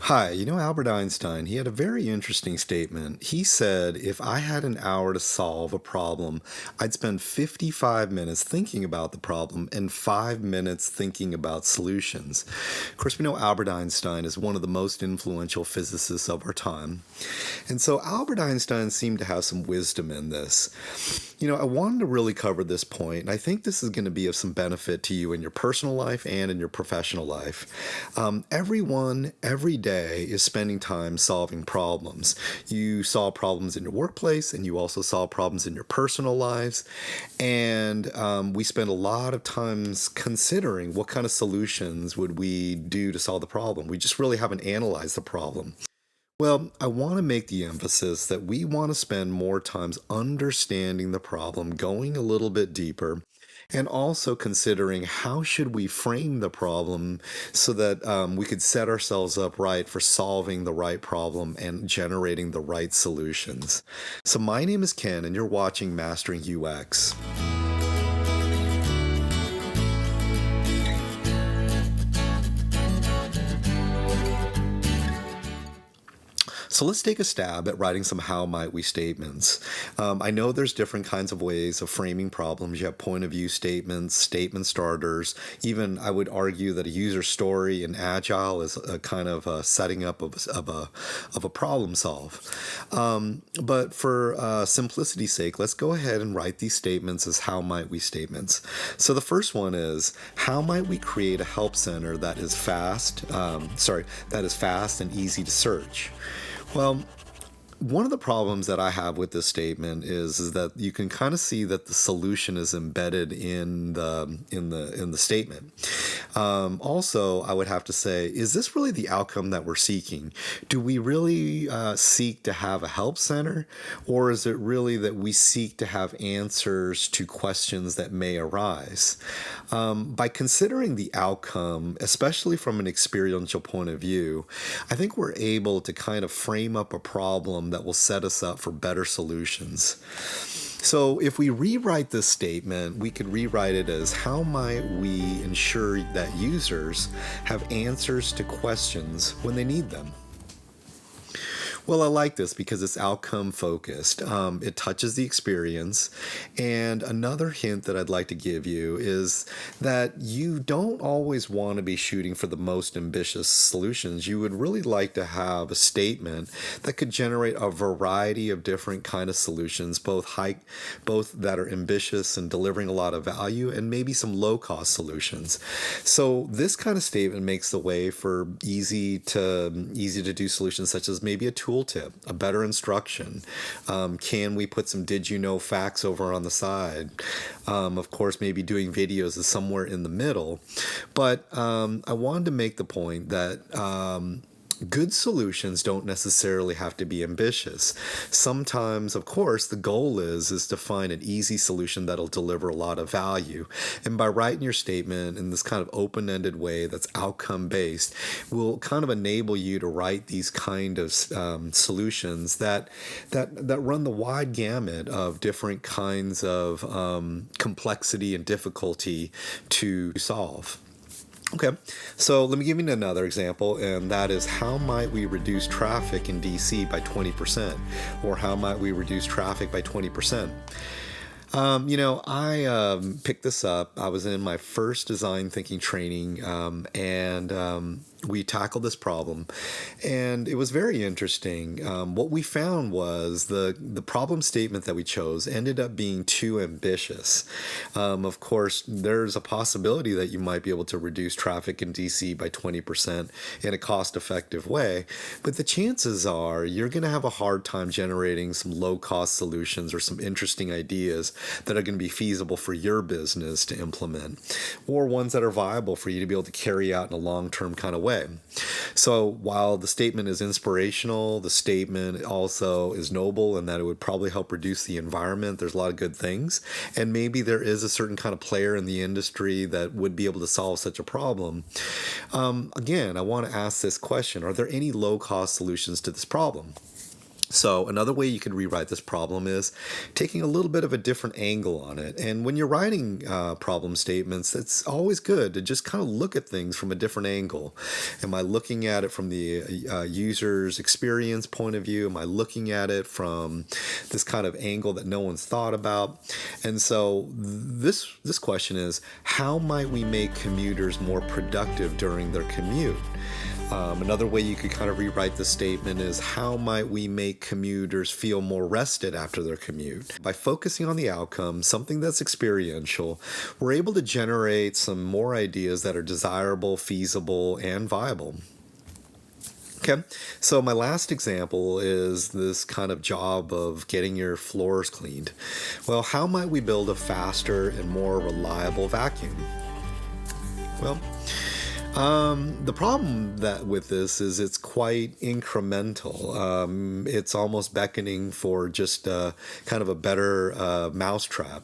Hi, Albert Einstein, he had a very interesting statement. He said, if I had an hour to solve a problem, I'd spend 55 minutes thinking about the problem and 5 minutes thinking about solutions. Of course, we know Albert Einstein is one of the most influential physicists of our time. And so Albert Einstein seemed to have some wisdom in this. I wanted to really cover this point, and I think this is going to be of some benefit to you in your personal life and in your professional life. Everyone, every day, is spending time solving problems. You solve problems in your workplace, and you also solve problems in your personal lives. And we spend a lot of times considering what kind of solutions would we do to solve the problem. We just really haven't analyzed the problem. Well, I want to make the emphasis that we want to spend more times understanding the problem, going a little bit deeper, and also considering how should we frame the problem so that we could set ourselves up right for solving the right problem and generating the right solutions. So my name is Ken, and you're watching Mastering UX. So let's take a stab at writing some how might we statements. I know there's different kinds of ways of framing problems. You have point of view statements, statement starters. Even I would argue that a user story in Agile is a kind of a setting up of a problem solve. But for simplicity's sake, let's go ahead and write these statements as how might we statements. So the first one is, how might we create a help center that is fast and easy to search? Well, one of the problems that I have with this statement is that you can kind of see that the solution is embedded in the statement. Also, I would have to say, is this really the outcome that we're seeking? Do we really seek to have a help center, or is it really that we seek to have answers to questions that may arise? By considering the outcome, especially from an experiential point of view, I think we're able to kind of frame up a problem that will set us up for better solutions. So if we rewrite this statement, we could rewrite it as, how might we ensure that users have answers to questions when they need them? Well, I like this because it's outcome focused. It touches the experience. And another hint that I'd like to give you is that you don't always want to be shooting for the most ambitious solutions. You would really like to have a statement that could generate a variety of different kind of solutions, both that are ambitious and delivering a lot of value, and maybe some low-cost solutions. So this kind of statement makes the way for easy to do solutions, such as maybe a tooltip, a better instruction. Can we put some did you know facts over on the side? Of course, maybe doing videos is somewhere in the middle. But I wanted to make the point that good solutions don't necessarily have to be ambitious. Sometimes, of course, the goal is to find an easy solution that'll deliver a lot of value. And by writing your statement in this kind of open-ended way that's outcome-based, will kind of enable you to write these kind of solutions that run the wide gamut of different kinds of complexity and difficulty to solve. Okay, so let me give you another example, and that is, how might we reduce traffic in DC by 20%? Or how might we reduce traffic by 20%? I picked this up. I was in my first design thinking training, and we tackled this problem, and it was very interesting. What we found was the problem statement that we chose ended up being too ambitious. Of course, there's a possibility that you might be able to reduce traffic in DC by 20% in a cost-effective way, but the chances are you're going to have a hard time generating some low-cost solutions or some interesting ideas that are going to be feasible for your business to implement, or ones that are viable for you to be able to carry out in a long-term kind of way. So while the statement is inspirational, the statement also is noble, and that it would probably help reduce the environment. There's a lot of good things, and maybe there is a certain kind of player in the industry that would be able to solve such a problem. Again, I want to ask this question: are there any low-cost solutions to this problem? So another way you could rewrite this problem is taking a little bit of a different angle on it. And when you're writing problem statements, it's always good to just kind of look at things from a different angle. Am I looking at it from the user's experience point of view? Am I looking at it from this kind of angle that no one's thought about? And so this question is, how might we make commuters more productive during their commute? Another way you could kind of rewrite the statement is, how might we make commuters feel more rested after their commute? By focusing on the outcome, something that's experiential, we're able to generate some more ideas that are desirable, feasible, and viable. Okay, so my last example is this kind of job of getting your floors cleaned. Well, how might we build a faster and more reliable vacuum? Well, the problem that with this is it's quite incremental. It's almost beckoning for just kind of a better mousetrap.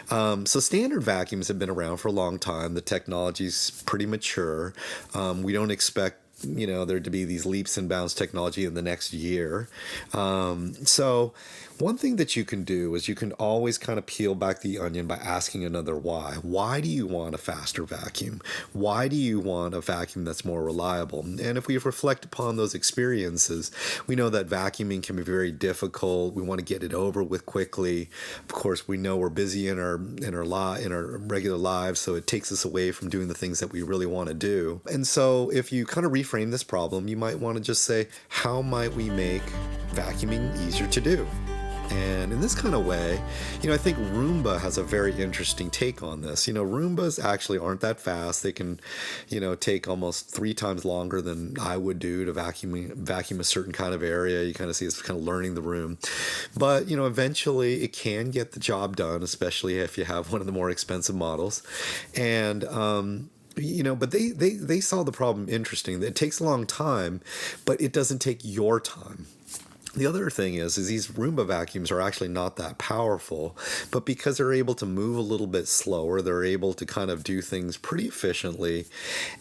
So standard vacuums have been around for a long time. The technology's pretty mature. We don't expect there to be these leaps and bounds technology in the next year. So one thing that you can do is you can always kind of peel back the onion by asking another why. Why do you want a faster vacuum? Why do you want a vacuum that's more reliable? And if we reflect upon those experiences, we know that vacuuming can be very difficult. We want to get it over with quickly. Of course, we know we're busy in our regular lives, so it takes us away from doing the things that we really want to do. And so if you kind of reframe this problem, you might want to just say, how might we make vacuuming easier to do? And in this kind of way, I think Roomba has a very interesting take on this. Roombas actually aren't that fast. They can, take almost 3 times longer than I would do to vacuum a certain kind of area. You kind of see it's kind of learning the room. But, eventually it can get the job done, especially if you have one of the more expensive models. And, but they saw the problem interesting. It takes a long time, but it doesn't take your time. The other thing is these Roomba vacuums are actually not that powerful, but because they're able to move a little bit slower, they're able to kind of do things pretty efficiently.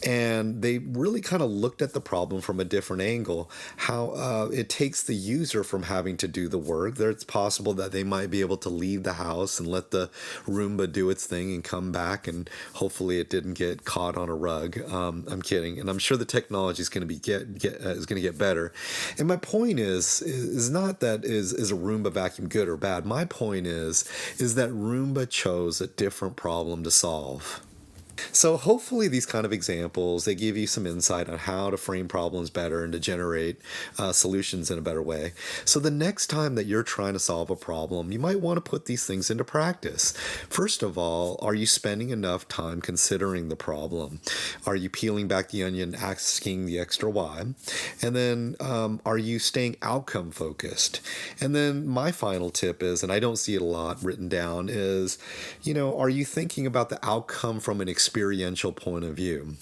And they really kind of looked at the problem from a different angle, how it takes the user from having to do the work. It's possible that they might be able to leave the house and let the Roomba do its thing and come back, and hopefully it didn't get caught on a rug. I'm kidding. And I'm sure the technology is going to get better. And my point is not that is a Roomba vacuum good or bad. My point is that Roomba chose a different problem to solve. So hopefully these kind of examples, they give you some insight on how to frame problems better and to generate solutions in a better way. So the next time that you're trying to solve a problem, you might want to put these things into practice. First of all, are you spending enough time considering the problem? Are you peeling back the onion, asking the extra why? And then are you staying outcome focused? And then my final tip is, and I don't see it a lot written down, is, are you thinking about the outcome from an experiential point of view?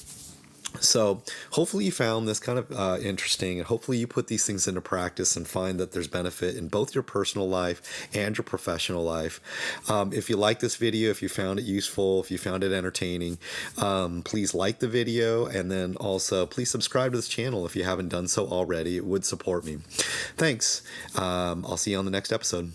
So hopefully you found this kind of interesting, and hopefully you put these things into practice and find that there's benefit in both your personal life and your professional life. If you like this video, if you found it useful, if you found it entertaining, please like the video, and then also please subscribe to this channel if you haven't done so already. It would support me. Thanks. I'll see you on the next episode.